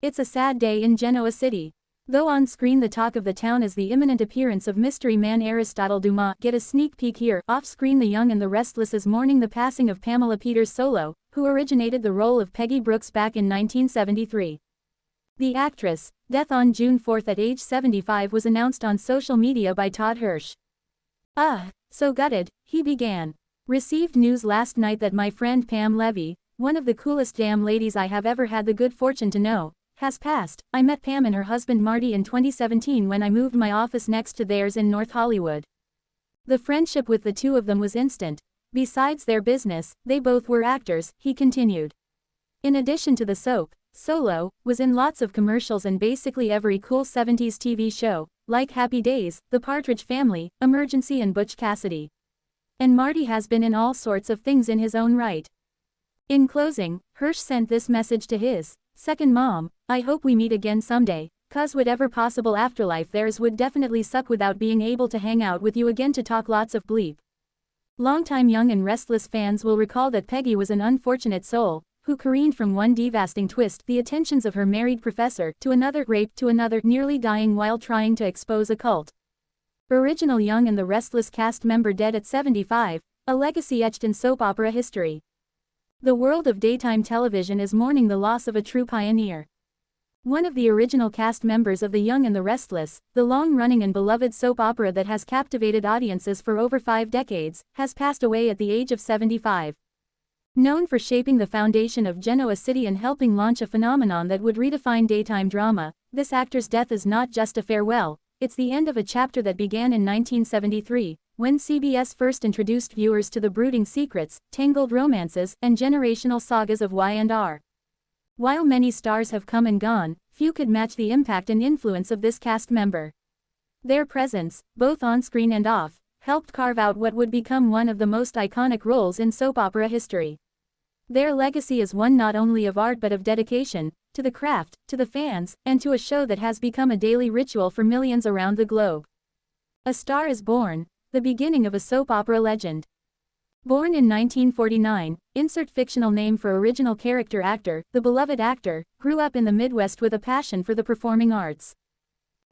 It's a sad day in Genoa City. Though on screen the talk of the town is the imminent appearance of mystery man Aristotle Dumas, get a sneak peek here. Off screen the young and the restless is mourning the passing of Pamela Peters Solo, who originated the role of Peggy Brooks back in 1973. The actress' death on June 4 at age 75 was announced on social media by Todd Hirsch. So gutted, he began. Received news last night that my friend Pam Levy, one of the coolest damn ladies I have ever had the good fortune to know, has passed. I met Pam and her husband Marty in 2017 when I moved my office next to theirs in North Hollywood. The friendship with the two of them was instant. Besides their business, they both were actors, he continued. In addition to the soap, Solo was in lots of commercials and basically every cool 70s TV show, like Happy Days, The Partridge Family, Emergency and Butch Cassidy. And Marty has been in all sorts of things in his own right. In closing, Hirsch sent this message to his second mom: I hope we meet again someday, 'cause whatever possible afterlife there's would definitely suck without being able to hang out with you again to talk lots of bleep. Longtime Young and Restless fans will recall that Peggy was an unfortunate soul, who careened from one devastating twist, the attentions of her married professor, to another rape, to another, nearly dying while trying to expose a cult. Original Young and the Restless cast member dead at 75, a legacy etched in soap opera history. The world of daytime television is mourning the loss of a true pioneer. One of the original cast members of The Young and the Restless, the long-running and beloved soap opera that has captivated audiences for over 5 decades, has passed away at the age of 75. Known for shaping the foundation of Genoa City and helping launch a phenomenon that would redefine daytime drama, this actor's death is not just a farewell, it's the end of a chapter that began in 1973, when CBS first introduced viewers to the brooding secrets, tangled romances, and generational sagas of Y&R. While many stars have come and gone, few could match the impact and influence of this cast member. Their presence, both on-screen and off, helped carve out what would become one of the most iconic roles in soap opera history. Their legacy is one not only of art but of dedication, to the craft, to the fans, and to a show that has become a daily ritual for millions around the globe. A Star is Born, the beginning of a soap opera legend. Born in 1949, insert fictional name for original character actor, the beloved actor, grew up in the Midwest with a passion for the performing arts.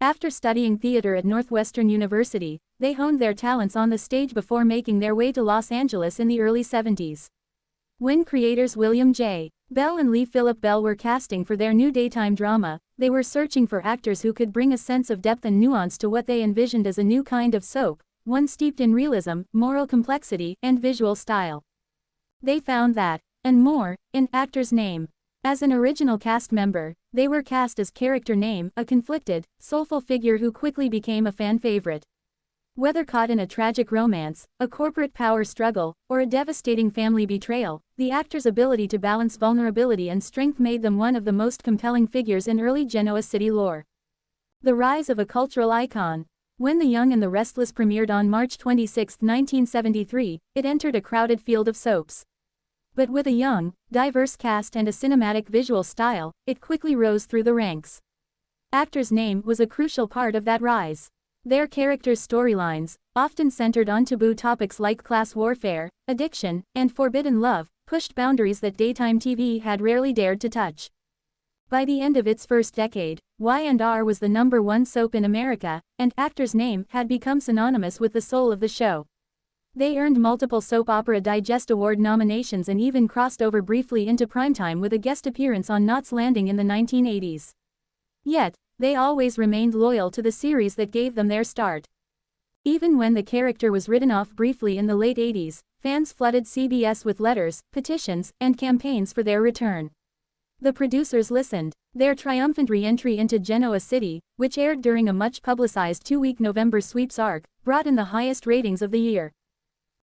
After studying theater at Northwestern University, they honed their talents on the stage before making their way to Los Angeles in the early 70s. When creators William J. Bell and Lee Philip Bell were casting for their new daytime drama, they were searching for actors who could bring a sense of depth and nuance to what they envisioned as a new kind of soap, one steeped in realism, moral complexity, and visual style. They found that, and more, in actor's name. As an original cast member, they were cast as character name, a conflicted, soulful figure who quickly became a fan favorite. Whether caught in a tragic romance, a corporate power struggle, or a devastating family betrayal, the actor's ability to balance vulnerability and strength made them one of the most compelling figures in early Genoa City lore. The rise of a cultural icon. When The Young and the Restless premiered on March 26, 1973, it entered a crowded field of soaps. But with a young, diverse cast and a cinematic visual style, it quickly rose through the ranks. Actor's name was a crucial part of that rise. Their characters' storylines, often centered on taboo topics like class warfare, addiction, and forbidden love, pushed boundaries that daytime TV had rarely dared to touch. By the end of its first decade, Y&R was the #1 soap in America, and actor's name had become synonymous with the soul of the show. They earned multiple Soap Opera Digest Award nominations and even crossed over briefly into primetime with a guest appearance on Knots Landing in the 1980s. Yet, they always remained loyal to the series that gave them their start. Even when the character was written off briefly in the late 80s, fans flooded CBS with letters, petitions, and campaigns for their return. The producers listened. Their triumphant re-entry into Genoa City, which aired during a much-publicized 2-week November sweeps arc, brought in the highest ratings of the year.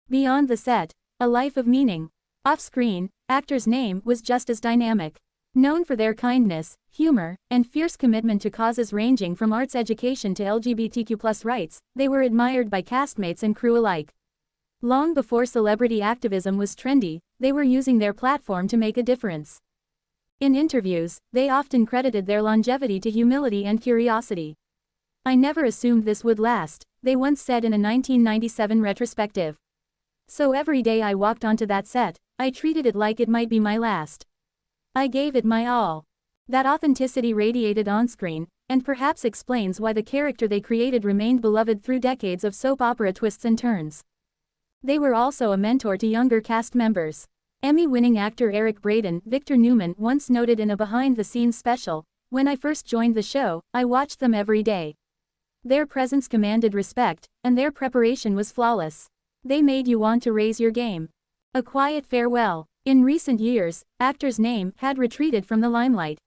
Beyond the set, a life of meaning. Off-screen, actor's name was just as dynamic. Known for their kindness, humor, and fierce commitment to causes ranging from arts education to LGBTQ+ rights, they were admired by castmates and crew alike. Long before celebrity activism was trendy, they were using their platform to make a difference. In interviews, they often credited their longevity to humility and curiosity. "I never assumed this would last," they once said in a 1997 retrospective. "So every day I walked onto that set, I treated it like it might be my last. I gave it my all." That authenticity radiated on-screen, and perhaps explains why the character they created remained beloved through decades of soap opera twists and turns. They were also a mentor to younger cast members. Emmy-winning actor Eric Braeden, Victor Newman, once noted in a behind-the-scenes special, "When I first joined the show, I watched them every day. Their presence commanded respect, and their preparation was flawless. They made you want to raise your game." A quiet farewell. In recent years, actor's name had retreated from the limelight.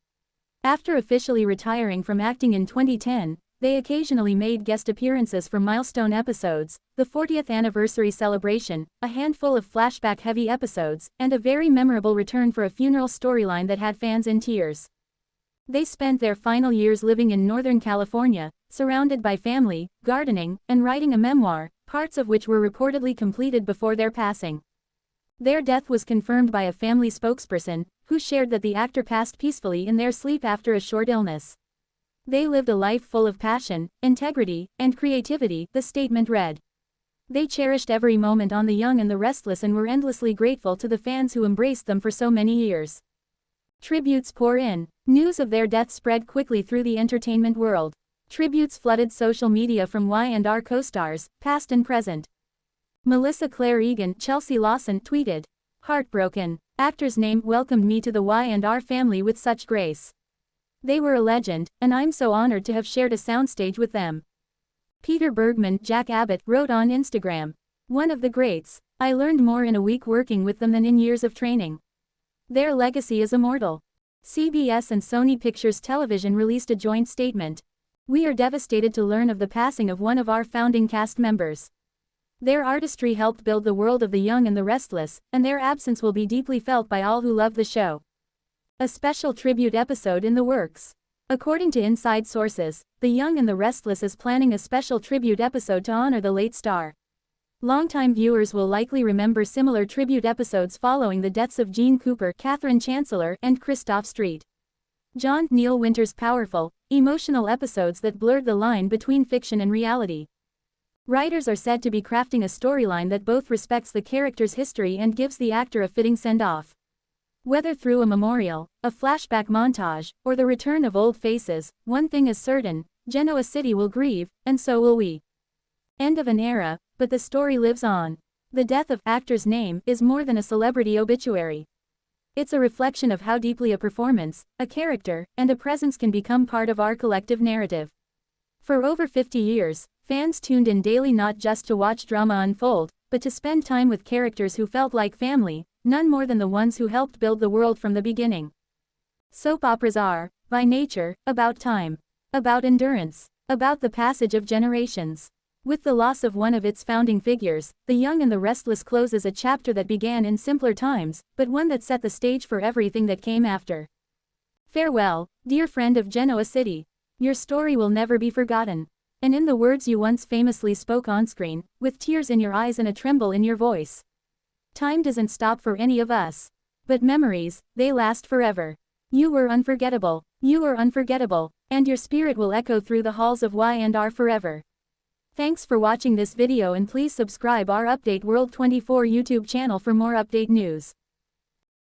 After officially retiring from acting in 2010, they occasionally made guest appearances for milestone episodes, the 40th anniversary celebration, a handful of flashback-heavy episodes, and a very memorable return for a funeral storyline that had fans in tears. They spent their final years living in Northern California, surrounded by family, gardening, and writing a memoir, parts of which were reportedly completed before their passing. Their death was confirmed by a family spokesperson, who shared that the actor passed peacefully in their sleep after a short illness. "They lived a life full of passion, integrity, and creativity," the statement read. "They cherished every moment on The Young and the Restless and were endlessly grateful to the fans who embraced them for so many years." Tributes pour in. News of their death spread quickly through the entertainment world. Tributes flooded social media from Y&R co-stars, past and present. Melissa Claire Egan, Chelsea Lawson, tweeted, "Heartbroken. Actor's name welcomed me to the Y&R family with such grace. They were a legend, and I'm so honored to have shared a soundstage with them." Peter Bergman, Jack Abbott, wrote on Instagram, "One of the greats. I learned more in a week working with them than in years of training. Their legacy is immortal." CBS and Sony Pictures Television released a joint statement. "We are devastated to learn of the passing of one of our founding cast members. Their artistry helped build the world of The Young and the Restless, and their absence will be deeply felt by all who love the show." A special tribute episode in the works. According to inside sources, The Young and the Restless is planning a special tribute episode to honor the late star. Longtime viewers will likely remember similar tribute episodes following the deaths of Gene Cooper, Katherine Chancellor, and Christoph Street. John Neil Winter's powerful, emotional episodes that blurred the line between fiction and reality. Writers are said to be crafting a storyline that both respects the character's history and gives the actor a fitting send-off. Whether through a memorial, a flashback montage, or the return of old faces, one thing is certain: Genoa City will grieve, and so will we. End of an era, but the story lives on. The death of actor's name is more than a celebrity obituary. It's a reflection of how deeply a performance, a character, and a presence can become part of our collective narrative. For over 50 years, fans tuned in daily not just to watch drama unfold, but to spend time with characters who felt like family, none more than the ones who helped build the world from the beginning. Soap operas are, by nature, about time. About endurance. About the passage of generations. With the loss of one of its founding figures, The Young and the Restless closes a chapter that began in simpler times, but one that set the stage for everything that came after. Farewell, dear friend of Genoa City. Your story will never be forgotten. And in the words you once famously spoke on-screen, with tears in your eyes and a tremble in your voice. Time doesn't stop for any of us. But memories, they last forever. You were unforgettable. You are unforgettable, and your spirit will echo through the halls of Y&R forever." Thanks for watching this video, and please subscribe our Update World 24 YouTube channel for more update news.